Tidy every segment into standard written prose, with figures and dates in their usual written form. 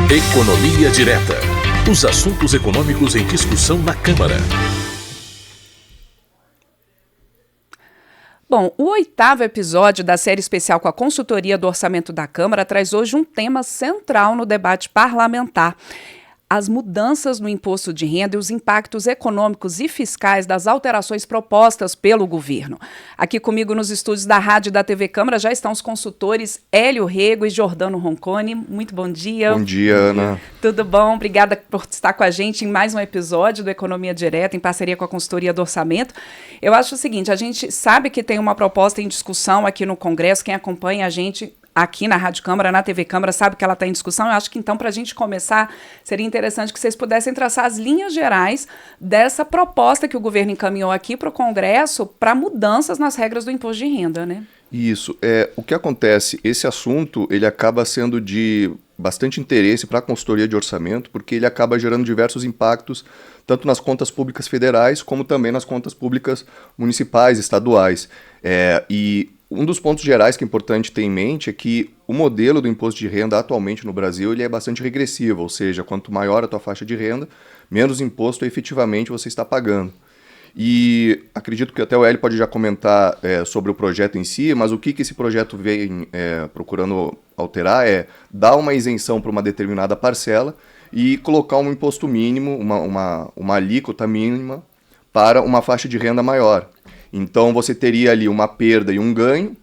Economia Direta. Os assuntos econômicos em discussão na Câmara. Bom, o 8º episódio da série especial com a consultoria do Orçamento da Câmara traz hoje um tema central no debate parlamentar: as mudanças no imposto de renda e os impactos econômicos e fiscais das alterações propostas pelo governo. Aqui comigo nos estúdios da Rádio e da TV Câmara já estão os consultores Hélio Rego e Jordano Ronconi. Muito bom dia. Bom dia, Ana. Tudo bom? Obrigada por estar com a gente em mais um episódio do Economia Direta, em parceria com a consultoria do Orçamento. Eu acho o seguinte, a gente sabe que tem uma proposta em discussão aqui no Congresso, quem acompanha a gente aqui na Rádio Câmara, na TV Câmara, sabe que ela está em discussão. Eu acho que, então, para a gente começar, seria interessante que vocês pudessem traçar as linhas gerais dessa proposta que o governo encaminhou aqui para o Congresso para mudanças nas regras do imposto de renda, né? Isso. O que acontece, esse assunto, ele acaba sendo de bastante interesse para a consultoria de orçamento, porque ele acaba gerando diversos impactos, tanto nas contas públicas federais, como também nas contas públicas municipais, estaduais. E um dos pontos gerais que é importante ter em mente é que o modelo do imposto de renda atualmente no Brasil ele é bastante regressivo, ou seja, quanto maior a tua faixa de renda, menos imposto efetivamente você está pagando. E acredito que até o Hélio pode já comentar sobre o projeto em si, mas o que esse projeto vem procurando alterar é dar uma isenção para uma determinada parcela e colocar um imposto mínimo, uma alíquota mínima para uma faixa de renda maior. Então você teria ali uma perda e um ganho,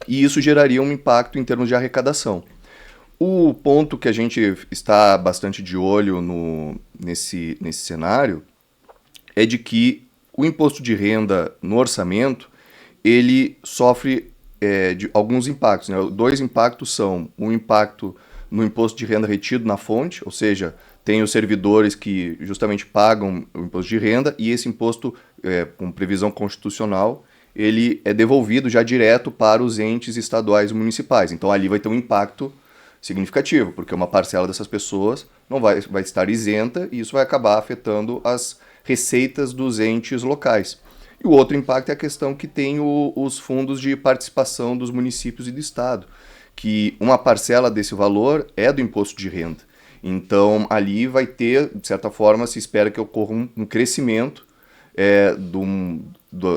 e isso geraria um impacto em termos de arrecadação. O ponto que a gente está bastante de olho nesse cenário é de que o imposto de renda no orçamento, ele sofre de alguns impactos, né? Dois impactos são um impacto no imposto de renda retido na fonte, ou seja, tem os servidores que justamente pagam o imposto de renda e esse imposto, com previsão constitucional, ele é devolvido já direto para os entes estaduais e municipais. Então ali vai ter um impacto significativo, porque uma parcela dessas pessoas não vai estar isenta e isso vai acabar afetando as receitas dos entes locais. E o outro impacto é a questão que tem os fundos de participação dos municípios e do estado, que uma parcela desse valor é do imposto de renda. Então, ali vai ter, de certa forma, se espera que ocorra um crescimento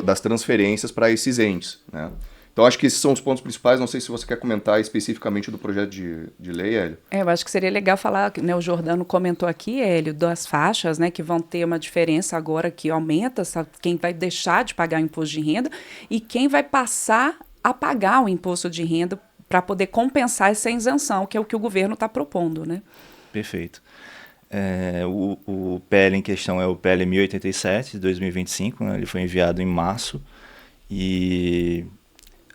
das transferências para esses entes, né? Então, acho que esses são os pontos principais. Não sei se você quer comentar especificamente do projeto de lei, Hélio. Eu acho que seria legal falar, né, o Jordano comentou aqui, Hélio, das faixas, né, que vão ter uma diferença agora que aumenta, sabe, quem vai deixar de pagar o imposto de renda e quem vai passar a pagar o imposto de renda para poder compensar essa isenção, que é o que o governo está propondo, né? Perfeito. O PL em questão é o PL 1087 de 2025, né? Ele foi enviado em março e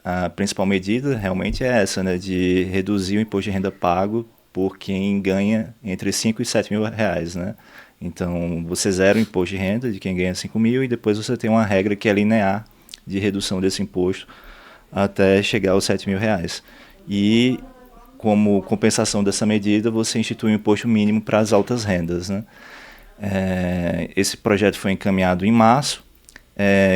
a principal medida realmente é essa, né, de reduzir o imposto de renda pago por quem ganha entre 5 e 7 mil reais, né? Então, você zera o imposto de renda de quem ganha 5 mil e depois você tem uma regra que é linear de redução desse imposto até chegar aos 7 mil reais. E como compensação dessa medida, você institui um imposto mínimo para as altas rendas, né? Esse projeto foi encaminhado em março.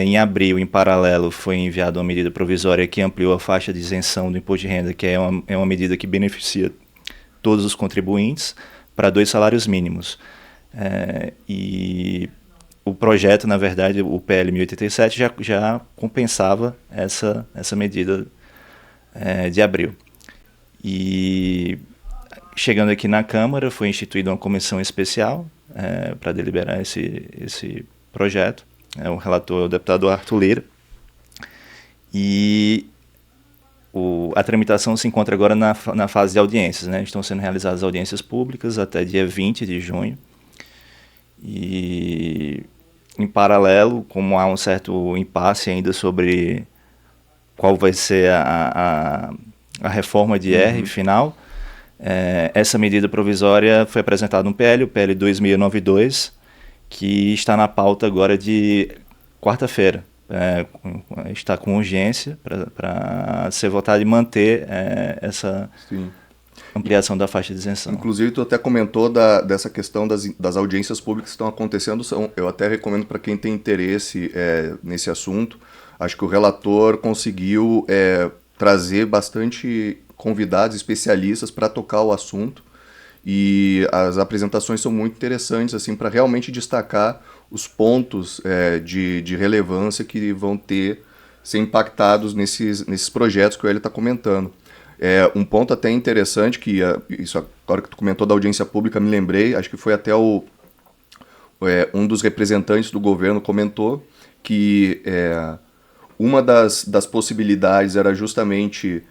Em abril, em paralelo, foi enviada uma medida provisória que ampliou a faixa de isenção do imposto de renda, que é uma medida que beneficia todos os contribuintes, para 2 salários mínimos. E o projeto, na verdade, o PL 1087, já compensava essa medida de abril. E chegando aqui na Câmara, foi instituída uma comissão especial para deliberar esse projeto. O relator é o deputado Arthur Lira. E a tramitação se encontra agora na fase de audiências, né? Estão sendo realizadas audiências públicas até dia 20 de junho. E, em paralelo, como há um certo impasse ainda sobre qual vai ser a reforma de IR final, essa medida provisória foi apresentada no PL, o PL 2692, que está na pauta agora de quarta-feira. Está com urgência para ser votado e manter essa ampliação da faixa de isenção. Inclusive, tu até comentou dessa questão das audiências públicas que estão acontecendo. Eu até recomendo para quem tem interesse nesse assunto. Acho que o relator conseguiu trazer bastante convidados especialistas para tocar o assunto. e as apresentações são muito interessantes assim, para realmente destacar os pontos de relevância que vão ser impactados nesses projetos que o Hélio está comentando. Um ponto até interessante, que isso agora que tu comentou da audiência pública, me lembrei, acho que foi até um dos representantes do governo comentou que uma das possibilidades era justamente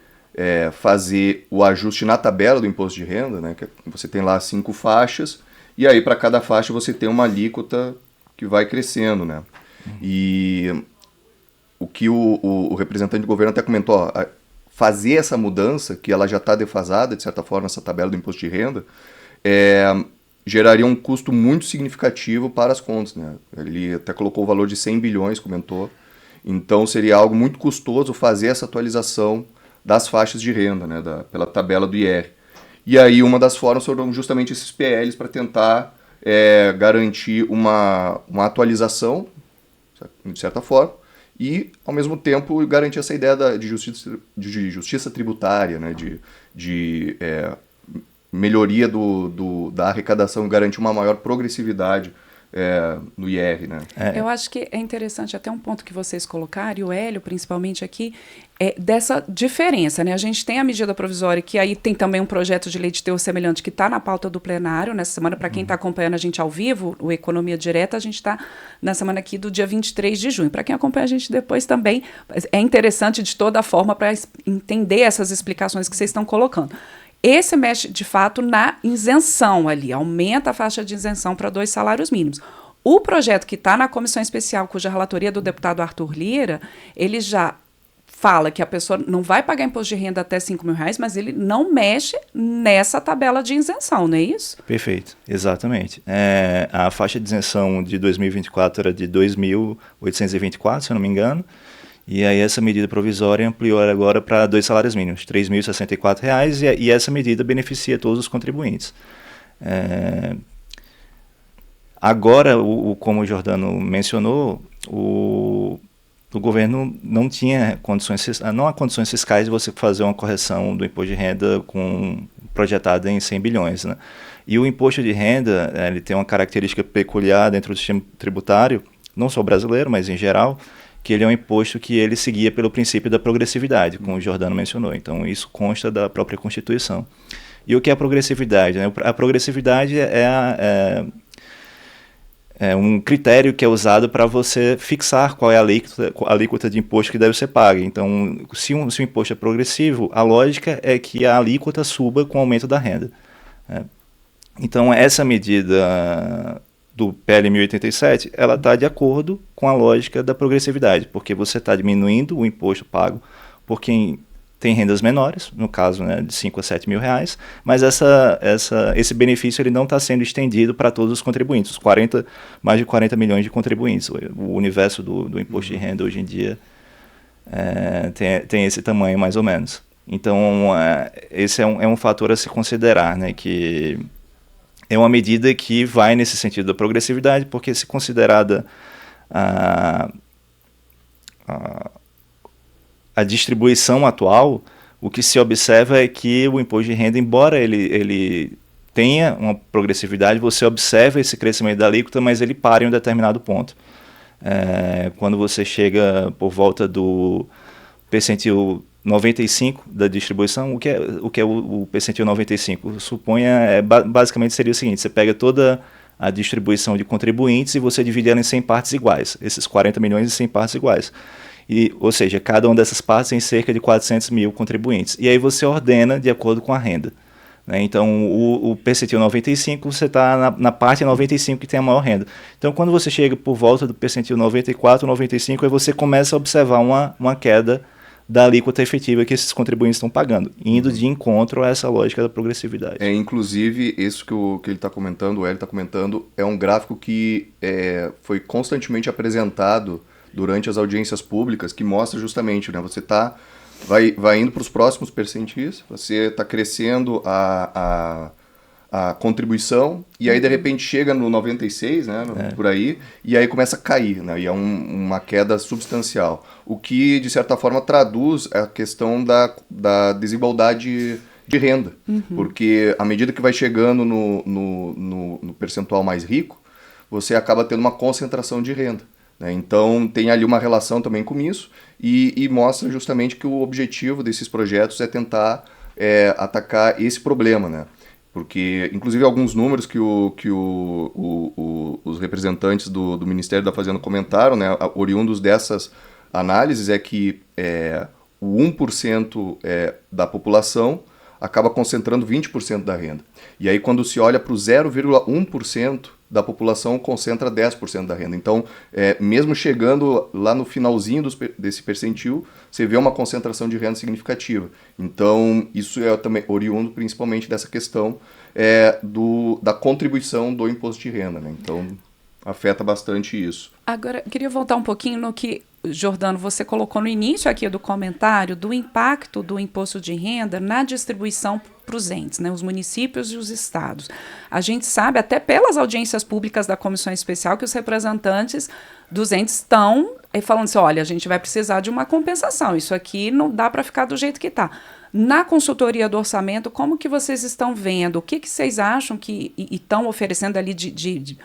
fazer o ajuste na tabela do imposto de renda, né, que você tem lá 5 faixas, e aí para cada faixa você tem uma alíquota que vai crescendo, né? E o que o representante do governo até comentou, ó, fazer essa mudança, que ela já está defasada, de certa forma, essa tabela do imposto de renda, geraria um custo muito significativo para as contas, né? Ele até colocou o valor de 100 bilhões, comentou. Então seria algo muito custoso fazer essa atualização das faixas de renda, né, pela tabela do IR. E aí uma das formas foram justamente esses PLs para tentar garantir uma atualização, de certa forma, e, ao mesmo tempo, garantir essa ideia de justiça tributária, né, de melhoria da arrecadação e garantir uma maior progressividade no IR, né? Eu acho que é interessante até um ponto que vocês colocaram, e o Hélio principalmente aqui, dessa diferença, né? A gente tem a medida provisória, que aí tem também um projeto de lei de teor semelhante que está na pauta do plenário nessa semana. Para quem está acompanhando a gente ao vivo, o Economia Direta, a gente está na semana aqui do dia 23 de junho. Para quem acompanha a gente depois também, é interessante de toda forma para entender essas explicações que vocês estão colocando. Esse mexe, de fato, na isenção ali, aumenta a faixa de isenção para 2 salários mínimos. O projeto que está na comissão especial, cuja relatoria é do deputado Arthur Lira, ele já fala que a pessoa não vai pagar imposto de renda até R$5.000, mas ele não mexe nessa tabela de isenção, não é isso? Perfeito, exatamente. A faixa de isenção de 2024 era de 2.824, se eu não me engano. E aí essa medida provisória ampliou agora para 2 salários mínimos, R$ 3.064, e essa medida beneficia todos os contribuintes. Agora, como o Jordano mencionou, o governo não tinha não há condições fiscais de você fazer uma correção do imposto de renda projetada em 100 bilhões. Né? E o imposto de renda ele tem uma característica peculiar dentro do sistema tributário, não só brasileiro, mas em geral, que ele é um imposto que ele seguia pelo princípio da progressividade, como o Jordano mencionou. Então, isso consta da própria Constituição. E o que é a progressividade? Né? A progressividade é um critério que é usado para você fixar qual é a alíquota de imposto que deve ser paga. Então, se o imposto é progressivo, a lógica é que a alíquota suba com o aumento da renda. Então, essa medida do PL 1087, ela está de acordo com a lógica da progressividade, porque você está diminuindo o imposto pago por quem tem rendas menores, no caso, né, de 5 a 7 mil reais, mas esse benefício ele não está sendo estendido para todos os contribuintes, mais de 40 milhões de contribuintes. O universo do imposto de renda hoje em dia tem esse tamanho mais ou menos. Então, esse é um fator a se considerar, né, que é uma medida que vai nesse sentido da progressividade, porque se considerada a distribuição atual, o que se observa é que o imposto de renda, embora ele tenha uma progressividade, você observa esse crescimento da alíquota, mas ele para em um determinado ponto. Quando você chega por volta do percentil 95 da distribuição, o que é o percentil 95? Suponha, basicamente seria o seguinte, você pega toda a distribuição de contribuintes e você divide ela em 100 partes iguais, esses 40 milhões em 100 partes iguais. Ou seja, cada uma dessas partes tem cerca de 400 mil contribuintes. E aí você ordena de acordo com a renda. Né? Então, o percentil 95, você está na parte 95 que tem a maior renda. Então, quando você chega por volta do percentil 94, 95, aí você começa a observar uma queda da alíquota efetiva que esses contribuintes estão pagando, indo de encontro a essa lógica da progressividade. Inclusive, isso que ele está comentando, o Hélio está comentando, é um gráfico que foi constantemente apresentado durante as audiências públicas, que mostra justamente, né, você vai indo para os próximos percentis, você está crescendo a contribuição, e aí de repente chega no 96, né, por aí, e aí começa a cair, né, e é uma queda substancial. O que, de certa forma, traduz a questão da desigualdade de renda, porque à medida que vai chegando no percentual mais rico, você acaba tendo uma concentração de renda, né? Então tem ali uma relação também com isso e mostra justamente que o objetivo desses projetos é tentar atacar esse problema, né? Porque, inclusive, alguns números que os representantes do Ministério da Fazenda comentaram, né, oriundos dessas análises, é que o 1% da população acaba concentrando 20% da renda. E aí, quando se olha para o 0,1% da população, concentra 10% da renda. Então, mesmo chegando lá no finalzinho desse percentil, você vê uma concentração de renda significativa. Então, isso é também oriundo principalmente dessa questão da contribuição do imposto de renda, né? Então, afeta bastante isso. Agora, queria voltar um pouquinho no que, Jordano, você colocou no início aqui do comentário do impacto do imposto de renda na distribuição para os entes, né, os municípios e os estados. A gente sabe, até pelas audiências públicas da Comissão Especial, que os representantes dos entes estão falando assim, olha, a gente vai precisar de uma compensação, isso aqui não dá para ficar do jeito que está. Na consultoria do orçamento, como que vocês estão vendo? O que vocês acham que estão oferecendo ali de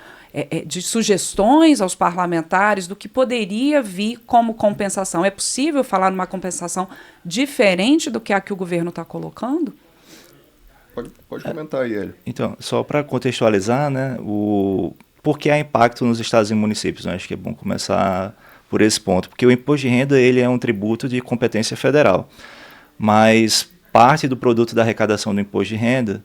sugestões aos parlamentares do que poderia vir como compensação? É possível falar numa compensação diferente do que a que o governo está colocando? Pode comentar aí, Hélio. Então, só para contextualizar, né, por que há impacto nos estados e municípios? Eu acho que é bom começar por esse ponto, porque o imposto de renda ele é um tributo de competência federal, mas parte do produto da arrecadação do imposto de renda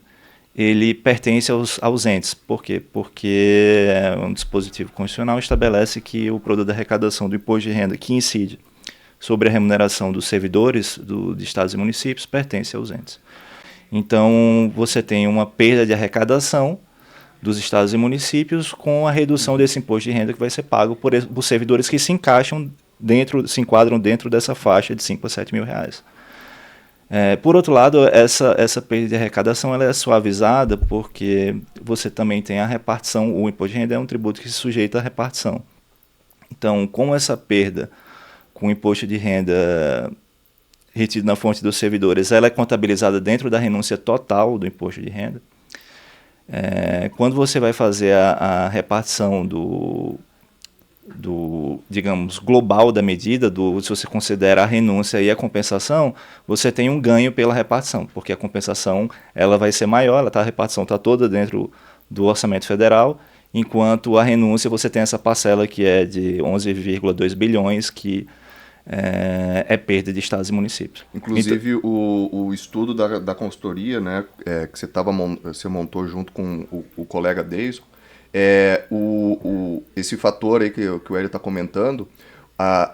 ele pertence aos entes. Por quê? Porque um dispositivo constitucional estabelece que o produto da arrecadação do imposto de renda que incide sobre a remuneração dos servidores de estados e municípios pertence aos entes. Então, você tem uma perda de arrecadação dos estados e municípios com a redução desse imposto de renda que vai ser pago por servidores que se enquadram dentro dessa faixa de 5 a 7 mil reais. Por outro lado, essa perda de arrecadação ela é suavizada porque você também tem a repartição, o imposto de renda é um tributo que se sujeita à repartição. Então, como essa perda com o imposto de renda retido na fonte dos servidores, ela é contabilizada dentro da renúncia total do imposto de renda. Quando você vai fazer a repartição digamos, global da medida, se você considera a renúncia e a compensação, você tem um ganho pela repartição, porque a compensação ela vai ser maior, a repartição está toda dentro do orçamento federal, enquanto a renúncia você tem essa parcela que é de 11,2 bilhões, que é perda de estados e municípios. Inclusive, então, o estudo da consultoria, né, que você montou junto com o colega Deison, esse fator aí que o Hélio está comentando,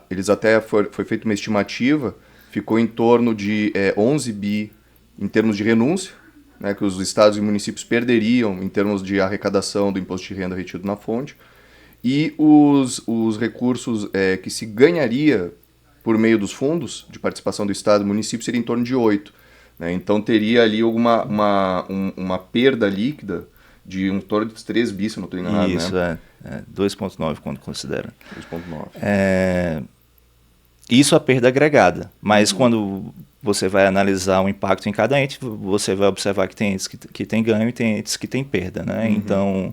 eles até foi feita uma estimativa, ficou em torno de 11 bi em termos de renúncia, né, que os estados e municípios perderiam em termos de arrecadação do imposto de renda retido na fonte, e os recursos que se ganharia por meio dos fundos de participação do Estado e do município seria em torno de 8. Né? Então teria ali uma perda líquida de um torno de 3 bi, se eu não estou enganado. Isso, né? 2,9 quando considera. 2,9. Isso a perda agregada, mas quando você vai analisar o impacto em cada ente, você vai observar que tem entes que têm ganho e tem entes que têm perda. Né? Então,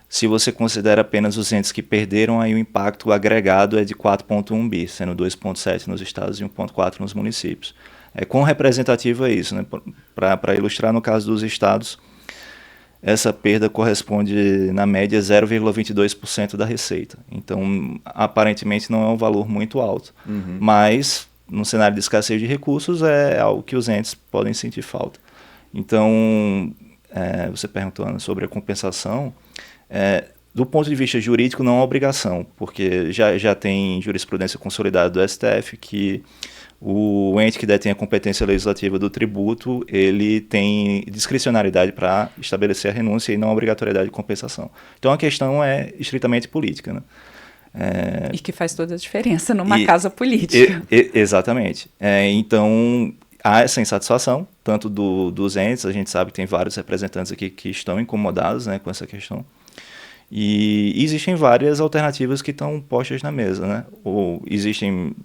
se você considera apenas os entes que perderam, aí o impacto agregado é de 4,1 bi, sendo 2,7 nos estados e 1,4 nos municípios. Quão representativo é isso? Né? Para ilustrar, no caso dos estados, essa perda corresponde, na média, 0,22% da receita. Então, aparentemente, não é um valor muito alto. Mas, no cenário de escassez de recursos, é algo que os entes podem sentir falta. Então, você perguntou, Ana, sobre a compensação. Do ponto de vista jurídico, não é uma obrigação, porque já tem jurisprudência consolidada do STF que o ente que detém a competência legislativa do tributo, ele tem discricionariedade para estabelecer a renúncia e não a obrigatoriedade de compensação. Então a questão é estritamente política. Né? E que faz toda a diferença numa casa política. Exatamente. Então há essa insatisfação, tanto dos entes, a gente sabe que tem vários representantes aqui que estão incomodados, né, com essa questão. E existem várias alternativas que estão postas na mesa. Né? Ou existem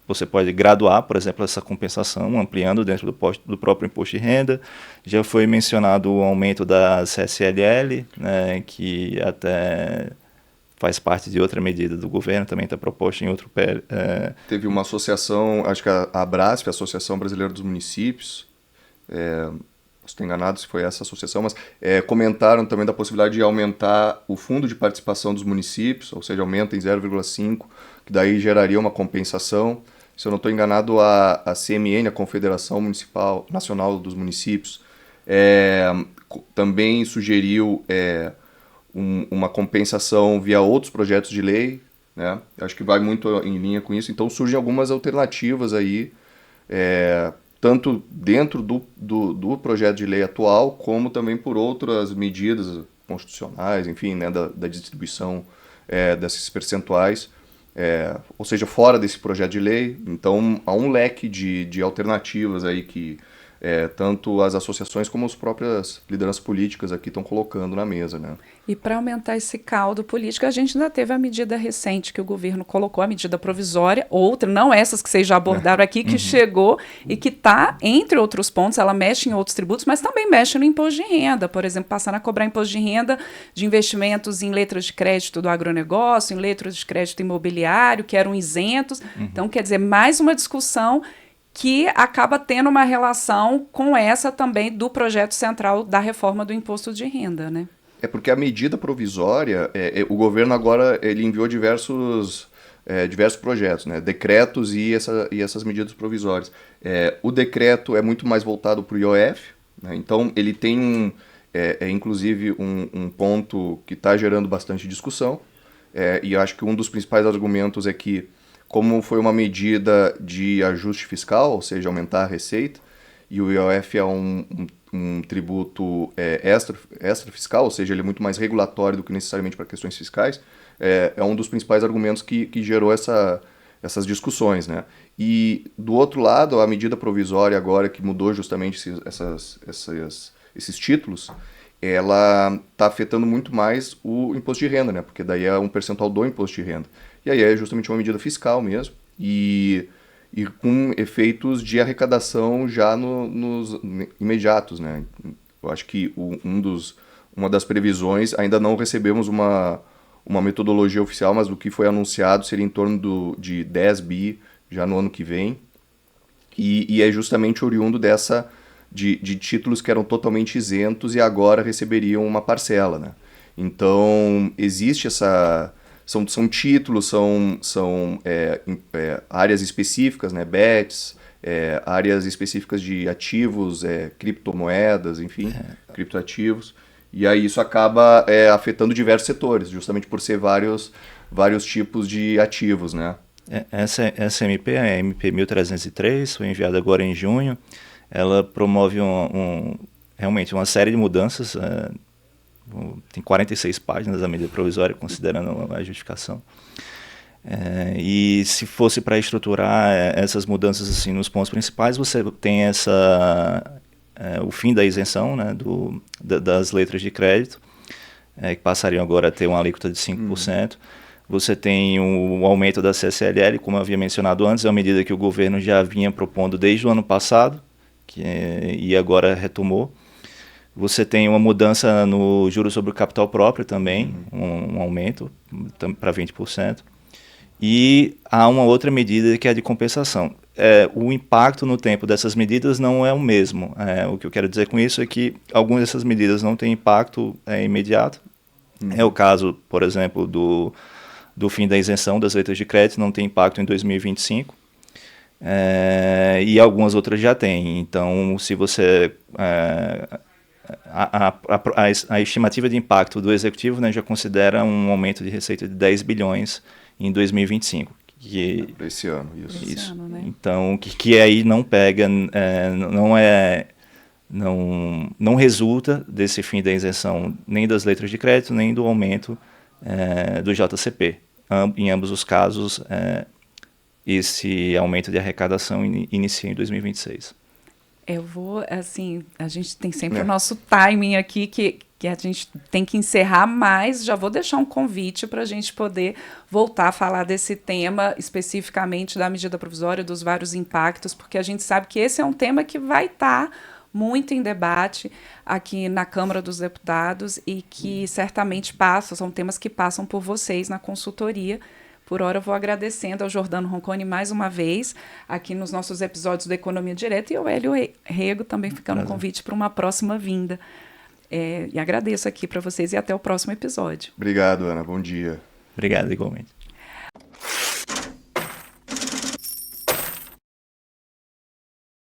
você pode graduar, por exemplo, essa compensação, ampliando dentro do próprio imposto de renda. Já foi mencionado o aumento da CSLL, né, que até faz parte de outra medida do governo, também está proposta em outro PL. Teve uma associação, acho que a Abrasf, a Associação Brasileira dos Municípios, estou enganado se foi essa associação, mas comentaram também da possibilidade de aumentar o fundo de participação dos municípios, ou seja, aumenta em 0,5, que daí geraria uma compensação. Se eu não estou enganado, a CMN, a Confederação Municipal Nacional dos Municípios, também sugeriu uma compensação via outros projetos de lei, né? Acho que vai muito em linha com isso. Então surgem algumas alternativas aí, tanto dentro do projeto de lei atual, como também por outras medidas constitucionais, enfim, né, da distribuição desses percentuais, ou seja, fora desse projeto de lei. Então há um leque de alternativas aí que tanto as associações como as próprias lideranças políticas aqui estão colocando na mesa, né? E para aumentar esse caldo político, a gente ainda teve a medida recente que o governo colocou, a medida provisória, outra, não essas que vocês já abordaram aqui, que chegou e que está, entre outros pontos, ela mexe em outros tributos, mas também mexe no imposto de renda, por exemplo, passando a cobrar imposto de renda de investimentos em letras de crédito do agronegócio, em letras de crédito imobiliário, que eram isentos. Então, quer dizer, mais uma discussão que acaba tendo uma relação com essa também do projeto central da reforma do imposto de renda, né? Porque a medida provisória, o governo agora ele enviou diversos projetos, né? Decretos e essas medidas provisórias. O decreto é muito mais voltado para o IOF, né? Então ele tem inclusive um ponto que está gerando bastante discussão, e acho que um dos principais argumentos é que, como foi uma medida de ajuste fiscal, ou seja, aumentar a receita, e o IOF é um tributo extra fiscal, ou seja, ele é muito mais regulatório do que necessariamente para questões fiscais, é um dos principais argumentos que gerou essas discussões, né? E do outro lado, a medida provisória agora que mudou justamente esses títulos, ela está afetando muito mais o imposto de renda, né? Porque daí é um percentual do imposto de renda. E aí é justamente uma medida fiscal mesmo, e com efeitos de arrecadação já nos imediatos, né? Eu acho que uma das previsões, ainda não recebemos uma metodologia oficial, mas o que foi anunciado seria em torno de 10 bi já no ano que vem, e é justamente oriundo de títulos que eram totalmente isentos e agora receberiam uma parcela, né? Então, existe são títulos, são áreas específicas, né, bets, áreas específicas de ativos, criptomoedas, enfim, criptoativos, e aí isso acaba afetando diversos setores, justamente por ser vários tipos de ativos, né? Essa MP, a MP 1303, foi enviada agora em junho. Ela promove realmente uma série de mudanças. Tem 46 páginas a medida provisória, considerando a justificação. E se fosse para estruturar essas mudanças assim, nos pontos principais, você tem o fim da isenção, né, das letras de crédito, que passariam agora a ter uma alíquota de 5%. Você tem o aumento da CSLL, como eu havia mencionado antes, é uma medida que o governo já vinha propondo desde o ano passado, e agora retomou. Você tem uma mudança no juros sobre o capital próprio também, um aumento para 20%. E há uma outra medida que é a de compensação. O impacto no tempo dessas medidas não é o mesmo. O que eu quero dizer com isso é que algumas dessas medidas não têm impacto imediato. É o caso, por exemplo, do fim da isenção das letras de crédito, não tem impacto em 2025. E algumas outras já têm. Então, se você... A estimativa de impacto do executivo, né, já considera um aumento de receita de 10 bilhões em 2025. Para esse ano, isso. Esse ano, né? Então, que aí não pega, não resulta desse fim da isenção nem das letras de crédito, nem do aumento do JCP. Em ambos os casos, esse aumento de arrecadação inicia em 2026. Eu vou, assim, a gente tem sempre o nosso timing aqui, que a gente tem que encerrar, mas já vou deixar um convite para a gente poder voltar a falar desse tema, especificamente da medida provisória, dos vários impactos, porque a gente sabe que esse é um tema que vai estar muito em debate aqui na Câmara dos Deputados e que certamente são temas que passam por vocês na consultoria. Por hora, eu vou agradecendo ao Jordano Ronconi mais uma vez, aqui nos nossos episódios do Economia Direta, e ao Hélio Rego também ficando um convite para uma próxima vinda. E agradeço aqui para vocês e até o próximo episódio. Obrigado, Ana. Bom dia. Obrigado, igualmente.